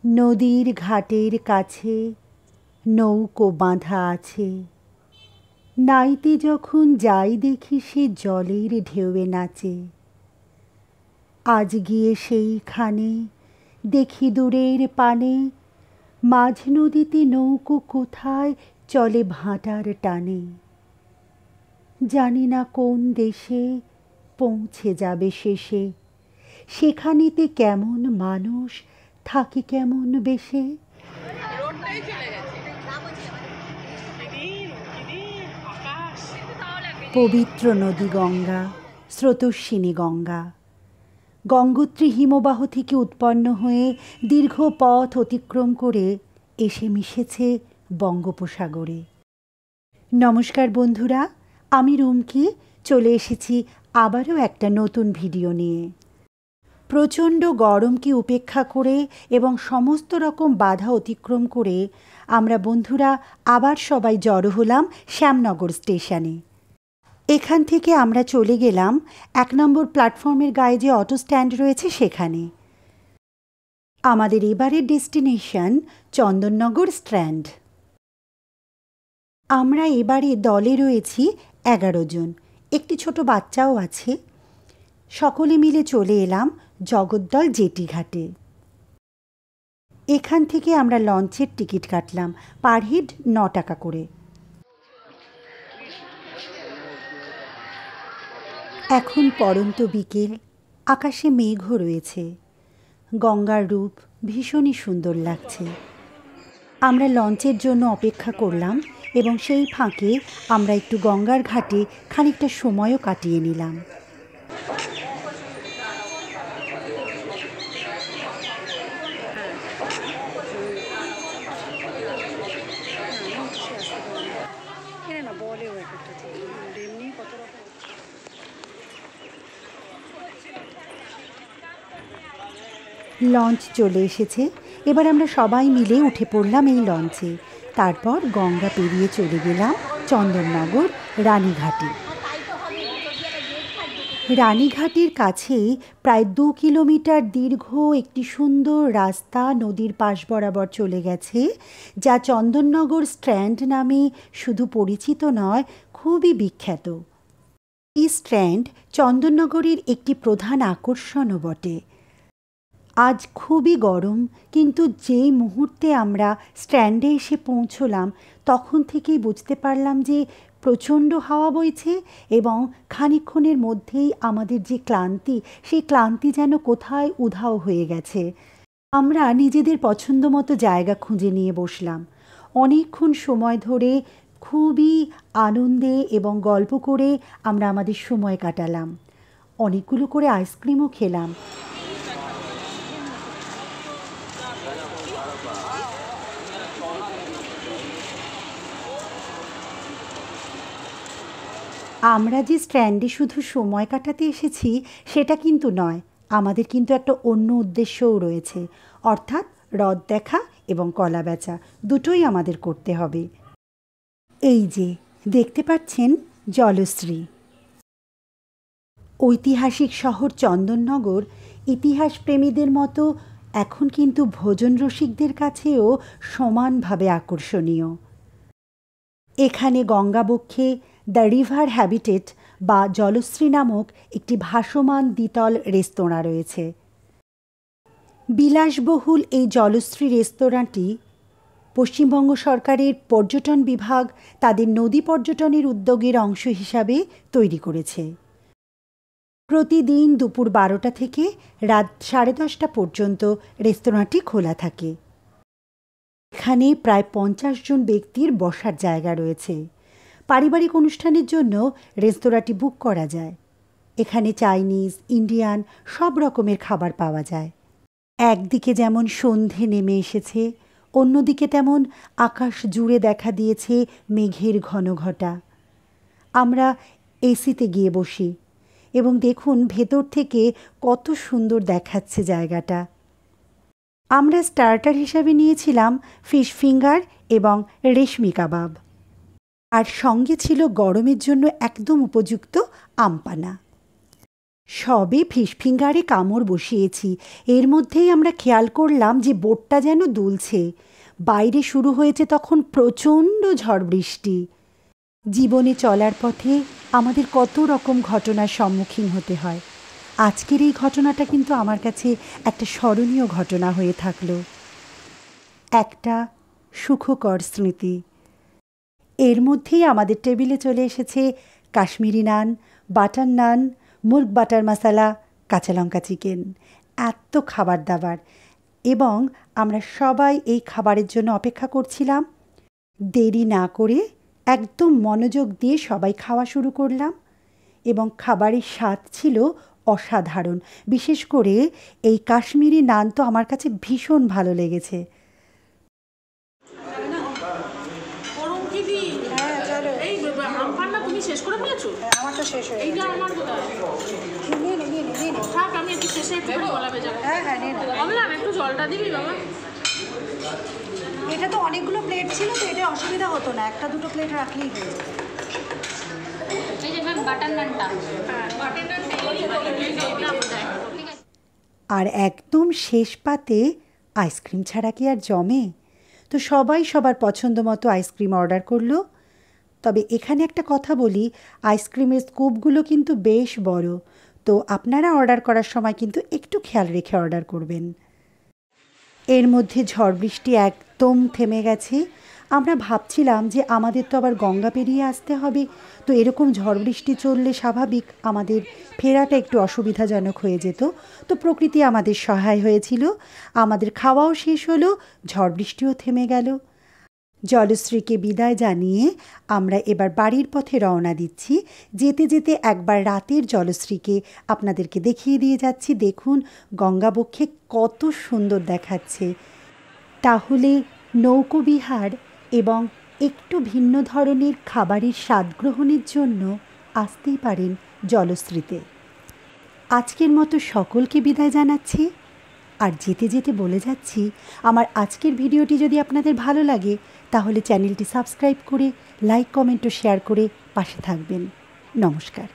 নদীর ঘাটের কাছে নৌকো বাঁধা আছে, নাইতে যখন যাই দেখি সে জলের ঢেউয়ে নাচে। আজ গিয়ে সেইখানে দেখি দূরের পানে, মাঝ নদীতে নৌকো কোথায় চলে ভাঁটার টানে। জানি না কোন দেশে পৌঁছে যাবে শেষে, সেখানেতে কেমন মানুষ থাকে কেমন বেশে। পবিত্র নদী গঙ্গা, স্রোতস্বিনী গঙ্গা, গঙ্গোত্রী হিমবাহ থেকে উৎপন্ন হয়ে দীর্ঘ পথ অতিক্রম করে এসে মিশেছে বঙ্গোপসাগরে। নমস্কার বন্ধুরা, আমি রুমকি চলে এসেছি আবারও একটা নতুন ভিডিও নিয়ে। প্রচণ্ড গরমকে উপেক্ষা করে এবং সমস্ত রকম বাধা অতিক্রম করে আমরা বন্ধুরা আবার সবাই জড়ো হলাম শ্যামনগর স্টেশনে। এখান থেকে আমরা চলে গেলাম ১ নম্বর প্ল্যাটফর্মের গায়ে যে অটো স্ট্যান্ড রয়েছে সেখানে। আমাদের এবারের ডেস্টিনেশন চন্দননগর স্ট্র্যান্ড। আমরা এবারে দলে রয়েছি ১১ জন, একটি ছোট বাচ্চাও আছে। সকলে মিলে চলে এলাম জগদ্দল জেটি ঘাটে। এখান থেকে আমরা লঞ্চের টিকিট কাটলাম, পার হেড ৯ টাকা করে। এখন পড়ন্ত বিকেল, আকাশে মেঘও রয়েছে, গঙ্গার রূপ ভীষণই সুন্দর লাগছে। আমরা লঞ্চের জন্য অপেক্ষা করলাম এবং সেই ফাঁকে আমরা একটু গঙ্গার ঘাটে খানিকটা সময়ও কাটিয়ে নিলাম। লঞ্চ চলে এসেছে, এবার আমরা সবাই মিলে উঠে পড়লাম এই লঞ্চে। তারপর গঙ্গা পেরিয়ে চলে গেলাম চন্দননগর রানীঘাটে। রানীঘাটের কাছেই প্রায় ২ কিলোমিটার দীর্ঘ একটি সুন্দর রাস্তা নদীর পাশ বরাবর চলে গেছে, যা চন্দননগর স্ট্র্যান্ড নামে শুধু পরিচিত নয়, খুবই বিখ্যাত। এই স্ট্র্যান্ড চন্দননগরের একটি প্রধান আকর্ষণও বটে। আজ খুবই গরম, কিন্তু যেই মুহূর্তে আমরা স্ট্যান্ডে এসে পৌঁছলাম তখন থেকেই বুঝতে পারলাম যে প্রচণ্ড হাওয়া বইছে এবং খানিকক্ষণের মধ্যেই আমাদের যে ক্লান্তি, সেই ক্লান্তি যেন কোথায় উধাও হয়ে গেছে। আমরা নিজেদের পছন্দ মতো জায়গা খুঁজে নিয়ে বসলাম। অনেকক্ষণ সময় ধরে খুবই আনন্দে এবং গল্প করে আমরা আমাদের সময় কাটালাম। অনেকগুলো করে আইসক্রিমও খেলাম। আমরা যে স্ট্র্যান্ডে শুধু সময় কাটাতে এসেছি সেটা কিন্তু নয়, আমাদের কিন্তু একটা অন্য উদ্দেশ্যও রয়েছে, অর্থাৎ হ্রদ দেখা এবং কলা বেচা, দুটোই আমাদের করতে হবে। এই যে দেখতে পাচ্ছেন জলশ্রী। ঐতিহাসিক শহর চন্দননগর ইতিহাস প্রেমীদের মতো এখন কিন্তু ভোজন রসিকদের কাছেও সমানভাবে আকর্ষণীয়। এখানে গঙ্গাবক্ষে দ্য রিভার হ্যাবিটেট বা জলশ্রী নামক একটি ভাসমান দ্বিতল রেস্তোরাঁ রয়েছে। বিলাসবহুল এই জলশ্রী রেস্তোরাঁটি পশ্চিমবঙ্গ সরকারের পর্যটন বিভাগ তাদের নদী পর্যটনের উদ্যোগের অংশ হিসাবে তৈরি করেছে। প্রতিদিন দুপুর ১২টা থেকে রাত ১০:৩০ পর্যন্ত রেস্তোরাঁটি খোলা থাকে। এখানে প্রায় ৫০ জন ব্যক্তির বসার জায়গা রয়েছে। পারিবারিক অনুষ্ঠানের জন্য রেস্তোরাঁটি বুক করা যায়। এখানে চাইনিজ, ইন্ডিয়ান সব রকমের খাবার পাওয়া যায়। একদিকে যেমন সন্ধে নেমে এসেছে, অন্যদিকে তেমন আকাশ জুড়ে দেখা দিয়েছে মেঘের ঘনঘটা। আমরা এসিতে গিয়ে বসি এবং দেখুন ভেতর থেকে কত সুন্দর দেখাচ্ছে জায়গাটা। আমরা স্টার্টার হিসাবে নিয়েছিলাম ফিশ ফিঙ্গার এবং রেশমি কাবাব, আর সঙ্গে ছিল গরমের জন্য একদম উপযুক্ত আমপানা। সবে ফিশফিঙ্গারে কামড় বসিয়েছি, এর মধ্যেই আমরা খেয়াল করলাম যে বোটটা যেন দুলছে। বাইরে শুরু হয়েছে তখন প্রচণ্ড ঝড় বৃষ্টি। জীবনে চলার পথে আমাদের কত রকম ঘটনার সম্মুখীন হতে হয়। আজকের এই ঘটনাটা কিন্তু আমার কাছে একটা স্মরণীয় ঘটনা হয়ে থাকলো, একটা সুখকর স্মৃতি। এর মধ্যেই আমাদের টেবিলে চলে এসেছে কাশ্মীরি নান, বাটার নান, মুর্গ বাটার মশালা, কাঁচা লঙ্কা চিকেন, এত খাবার দাবার। এবং আমরা সবাই এই খাবারের জন্য অপেক্ষা করছিলাম। দেরি না করে একদম মনোযোগ দিয়ে সবাই খাওয়া শুরু করলাম এবং খাবারের স্বাদ ছিল অসাধারণ। বিশেষ করে এই কাশ্মীরি নান তো আমার কাছে ভীষণ ভালো লেগেছে। শেষ করে ফেলেছো? আমার তো শেষ হয়ে গেছে। আমার কোথায়? থাক, আমি একটু শেষে একটু গলা ভেজাবো। হ্যাঁ হ্যাঁ, নে বললাম একটু জলটা দিবি বাবা। এটা তো অনেকগুলো প্লেট ছিল, তো এটা অসুবিধা হতো না, একটা দুটো প্লেট রাখলেই হয়ে যেত। এই যে ম্যাম বাটার নানটা, বাটার নান আর একদম শেষ পাতে আইসক্রিম ছাড়া কি আর জমে? তো সবাই সবার পছন্দ মতো আইসক্রিম অর্ডার করলো। তবে এখানে একটা কথা বলি, আইসক্রিমের স্কুপগুলো কিন্তু বেশ বড়, তো আপনারা অর্ডার করার সময় কিন্তু একটু খেয়াল রেখে অর্ডার করবেন। এর মধ্যে ঝড় বৃষ্টি একদম থেমে গেছে। আমরা ভাবছিলাম যে আমাদের তো আবার গঙ্গা পেরিয়ে আসতে হবে, তো এরকম ঝড় বৃষ্টি চললে স্বাভাবিক আমাদের ফেরাটা একটু অসুবিধাজনক হয়ে যেত। তো প্রকৃতি আমাদের সহায় হয়েছিল, আমাদের খাওয়াও শেষ হলো, ঝড় বৃষ্টিও থেমে গেল। জলশ্রীকে বিদায় জানিয়ে আমরা এবার বাড়ির পথে রওনা দিচ্ছি। যেতে যেতে একবার রাতের জলশ্রীকে আপনাদেরকে দেখিয়ে দিয়ে যাচ্ছি। দেখুন গঙ্গাবক্ষে কত সুন্দর দেখাচ্ছে। তাহলে নৌকোবিহার এবং একটু ভিন্ন ধরনের খাবারের স্বাদ গ্রহণের জন্য আসতেই পারেন জলশ্রীতে। আজকের মতো সকলকে বিদায় জানাচ্ছি। আর যেতে যেতে বলে যাচ্ছি, আমার আজকের ভিডিওটি যদি আপনাদের ভালো লাগে তাহলে চ্যানেলটি সাবস্ক্রাইব করে লাইক, কমেন্ট ও শেয়ার করে পাশে থাকবেন। নমস্কার।